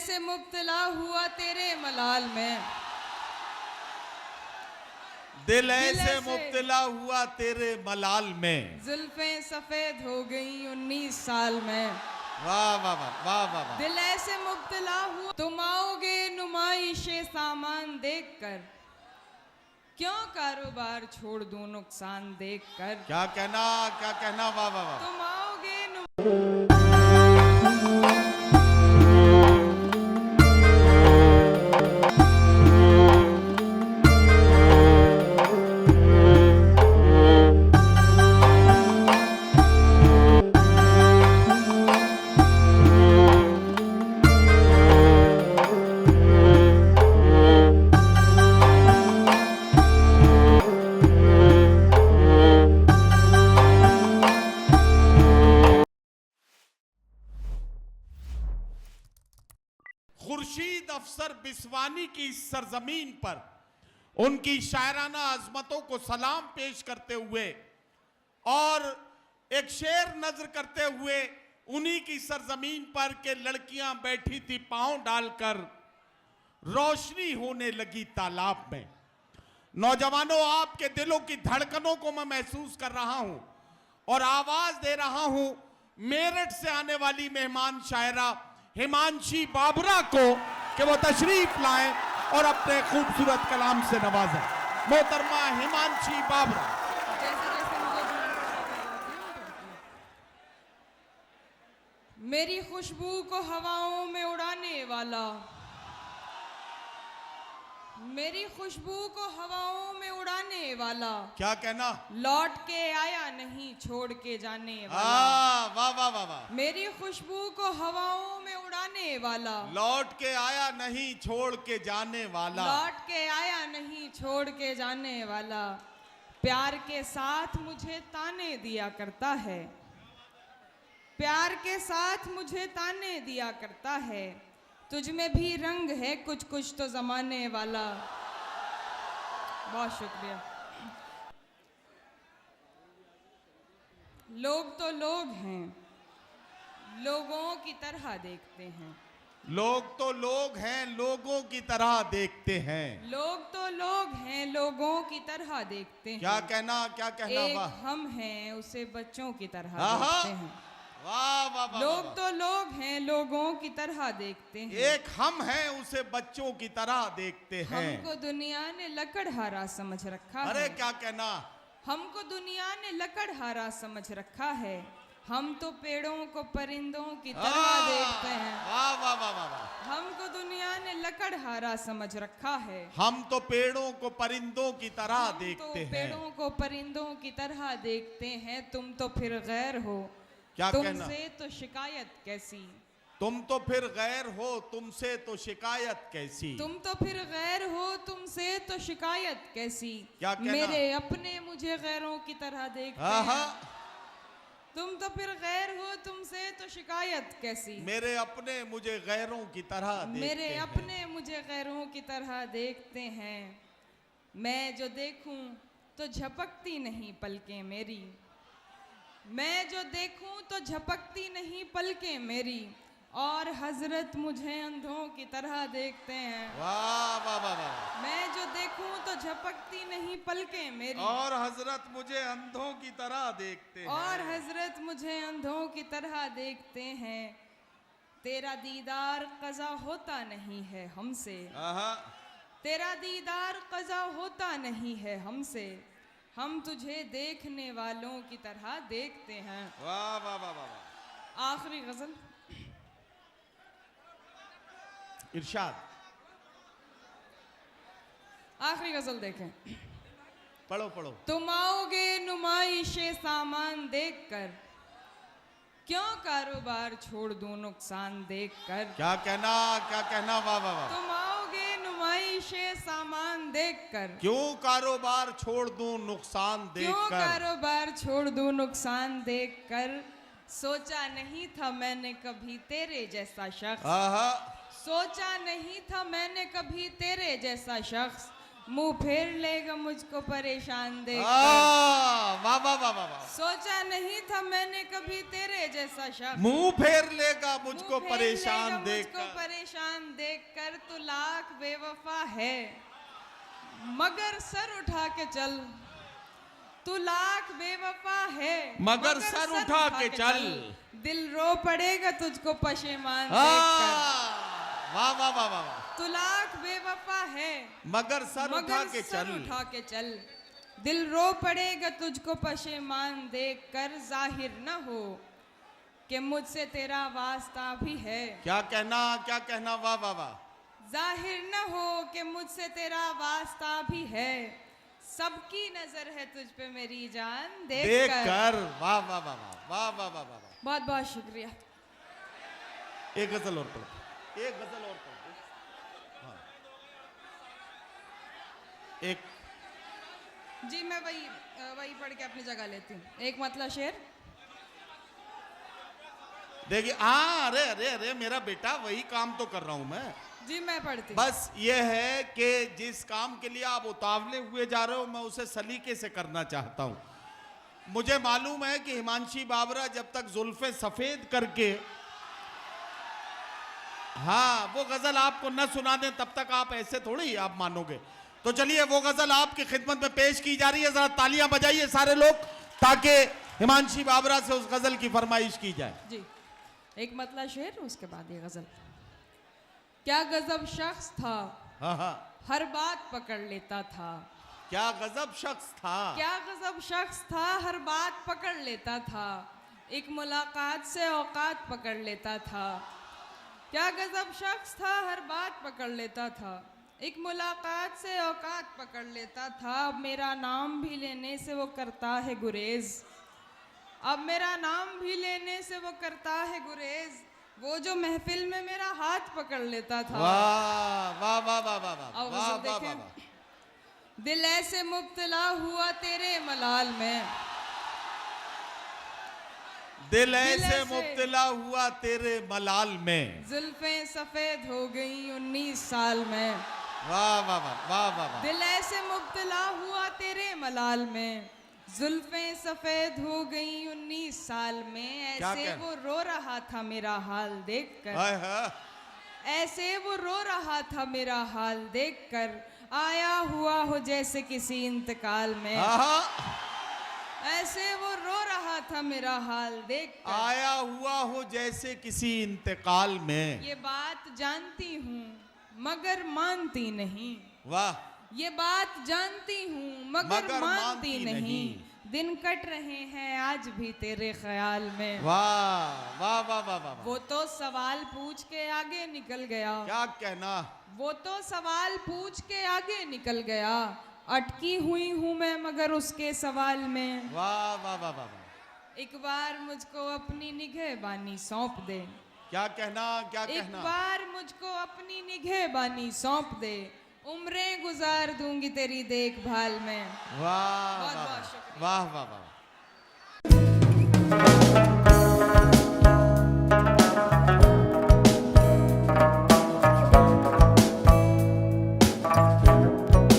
ऐसे मुब्तला हुआ तेरे मलाल में, दिल ऐसे मुब्तला हुआ तेरे मलाल में, जुल्फें सफेद हो गई 19 साल में। वाह वाह वाह वाह वाह वाह। दिल ऐसे मुब्तला हुआ, तुम आओगे नुमाइशे सामान देख कर, क्यों कारोबार छोड़ दूं नुकसान देख कर। क्या कहना वाह वाह वाह। तुम आओगे खुर्शीद अफसर बिस्वानी की इस सरजमीन पर उनकी शायराना अजमतों को सलाम पेश करते हुए और एक शेर नजर करते हुए उन्हीं की सरजमीन पर के लड़कियां बैठी थी पांव डालकर, रोशनी होने लगी तालाब में। नौजवानों, आपके दिलों की धड़कनों को मैं महसूस कर रहा हूं और आवाज दे रहा हूं मेरठ से आने वाली मेहमान शायरा हिमांशी बाबरा को कि वो तशरीफ लाएं और अपने खूबसूरत कलाम से नवाजें। मोहतरमा हिमांशी बाबरा। मेरी खुशबू को हवाओं में उड़ाने वाला, मेरी खुशबू को हवाओं में उड़ाने वाला, क्या कहना, लौट के आया नहीं छोड़ के जाने वाला। वाह वाह वाह वाह। मेरी खुशबू को हवाओं में उड़ाने वाला, लौट के आया नहीं छोड़ के जाने वाला, लौट के आया नहीं छोड़ के जाने वाला, प्यार के साथ मुझे ताने दिया करता है, प्यार के साथ मुझे ताने दिया करता है, तुझ में भी रंग है कुछ कुछ तो जमाने वाला। बहुत शुक्रिया। लोग तो लोग हैं, लोगों की तरह देखते हैं, लोग तो लोग हैं लोगों की तरह देखते हैं, लोग तो लोग हैं लोगों की तरह देखते हैं। क्या कहना एक वाह। हम हैं उसे बच्चों की तरह आहा। देखते हैं। वाह वाह वाह। लोग तो लोग हैं लोगों की तरह देखते हैं। एक हम हैं उसे बच्चों की तरह देखते हैं। हमको दुनिया ने लकड़हारा समझ रखा है। अरे क्या कहना, हमको दुनिया ने लकड़हारा समझ रखा है, हम तो पेड़ों को परिंदों की तरह देखते हैं। वाह वाह वाह वाह वाह। हमको दुनिया ने लकड़हारा समझ रखा है, हम तो पेड़ों को परिंदों की तरह हम देखते तो हैं। पेड़ों को परिंदों की तरह देखते हैं। तुम तो फिर गैर हो, क्या कहना, तुमसे तो शिकायत कैसी, तुम तो फिर गैर हो तुमसे तो शिकायत कैसी, तुम तो फिर गैर हो तुमसे तो शिकायत कैसी। क्या कहना, मेरे अपने मुझे गैरों की तरह देखते आहा। हैं। तुम तो फिर गैर हो तुमसे तो शिकायत कैसी, मेरे अपने मुझे गैरों की तरह देखते मेरे हैं। अपने मुझे गैरों की तरह देखते हैं। मैं जो देखूं तो झपकती नहीं पलकें मेरी, मैं जो देखूं तो झपकती नहीं पलकें मेरी, और हजरत मुझे अंधों की तरह देखते हैं। वाह वाह वाह वाह। मैं जो देखूं तो झपकती नहीं पलकें मेरी, और हजरत मुझे अंधों की तरह देखते हैं, और हजरत मुझे अंधों की तरह देखते हैं। तेरा दीदार कज़ा होता नहीं है हमसे, आहा। तेरा दीदार कज़ा होता नहीं है हमसे, हम तुझे देखने वालों की तरह देखते हैं। वाह वाह वाह वाह। आखिरी गजल, इरशाद। आखिरी गजल देखें। पढ़ो पढ़ो। तुम आओगे नुमाइशे सामान देखकर, क्यों कारोबार छोड़ दूं नुकसान देखकर। क्या कहना वाह वाह वाह। तुम आओगे नुमाइशे सामान देखकर, क्यों कारोबार छोड़ दूं नुकसान क्यों देखकर, कारोबार छोड़ दूं नुकसान देखकर। सोचा नहीं था मैंने कभी तेरे जैसा शख्स, आहा। सोचा नहीं था मैंने कभी तेरे जैसा शख्स, मुंह फेर लेगा मुझको परेशान देखकर। वाह वाह वाह वाह। सोचा नहीं था मैंने कभी तेरे जैसा शख्स, मुंह फेर लेगा मुझको मुंह फेर परेशान लेगा देखकर, मुझको परेशान देखकर तू लाख बेवफा है, मगर सर उठा के चल। तू लाख बेवफा है मगर सर उठा के चल। दिल रो पड़ेगा तुझको पशेमान देखकर। वाह वाह वाह वाह। तू लाख बेवफा है मगर सर उठा के सर चल। उठा के चल। दिल रो पड़ेगा तुझको पशेमान देखकर। जाहिर न हो कि मुझसे तेरा वास्ता भी है। क्या कहना वाह वाह वाह। जाहिर न हो कि मुझसे तेरा वास्ता भी है। सबकी नजर है तुझ पे मेरी जान देख कर। वाह वाह वाह वाह वाह वाह वाह वाह। बहुत बहुत शुक्रिया। एक गजल और पढ़, एक गजल और पढ़। हाँ। एक जी मैं वही पढ़ के अपनी जगह लेती हूँ। एक मतलब शेर। देखिए हाँ, अरे अरे अरे मेरा बेटा, वही काम तो कर रहा हूं मैं। जी मैं पढ़ती। बस ये है कि जिस काम के लिए आप उतावले हुए जा रहे हो, मैं उसे सलीके से करना चाहता हूं। मुझे मालूम है कि हिमांशी बाबरा जब तक जुल्फे सफेद करके हाँ वो गजल आपको न सुना दें तब तक आप ऐसे थोड़ी आप मानोगे। तो चलिए वो गजल आपकी खिदमत में पेश की जा रही है, जरा तालियां बजाइए सारे लोग, ताकि हिमांशी बाबरा से उस गजल की फरमाइश की जाए। जी एक मतलब शेर, उसके बाद ये गजल। क्या गजब शख्स था, हाँ हाँ। हर बात पकड़ लेता था। क्या गजब शख्स था, क्या गजब शख्स था, हर बात पकड़ लेता था। एक मुलाकात से औकात पकड़ लेता था। क्या गजब शख्स था, हर बात पकड़ लेता था। एक मुलाकात से औकात पकड़ लेता था। अब मेरा नाम भी लेने से वो करता है गुरेज। अब मेरा नाम भी लेने से वो करता है गुरेज। वो जो महफिल में मेरा हाथ पकड़ लेता था। वाह वाह वाह वाह वाह वाह अब वाह गजल वाह देखें। वाह। दिल ऐसे मुब्तला हुआ तेरे मलाल में। दिल ऐसे मुब्तला हुआ तेरे मलाल में। जुल्फें सफेद हो गई 19 साल में। वाह वाह वाह वाह वाह वाह। दिल ऐसे मुब्तला हुआ तेरे मलाल में। जुल्फें सफेद हो गई 19 साल में। क्या ऐसे कहना? वो रो रहा था मेरा हाल देखकर। हाय हाय। ऐसे वो रो रहा था मेरा हाल देखकर। आया हुआ हो जैसे किसी इंतकाल में। आहा। ऐसे वो रो रहा था मेरा हाल देखकर। आया हुआ हो जैसे किसी इंतकाल में। ये बात जानती हूँ मगर मानती नहीं। वाह। ये बात जानती हूँ मगर मानती नहीं। दिन कट रहे हैं आज भी तेरे ख्याल में। वाह वाह वाह वाह वाह। वो तो सवाल पूछ के आगे निकल गया। क्या कहना। वो तो सवाल पूछ के आगे निकल गया। अटकी हुई हूँ मैं मगर उसके सवाल में। वाह वाह वाह वाह। एक बार मुझको अपनी निगहबानी सौंप दे। क्या कहना क्या एक कहना। बार मुझको अपनी निगहबानी सौंप दे। उम्रें गुजार दूंगी तेरी देखभाल में। वाह बहुत वाह बहुत शुक्रिया। वाह वाह वाह।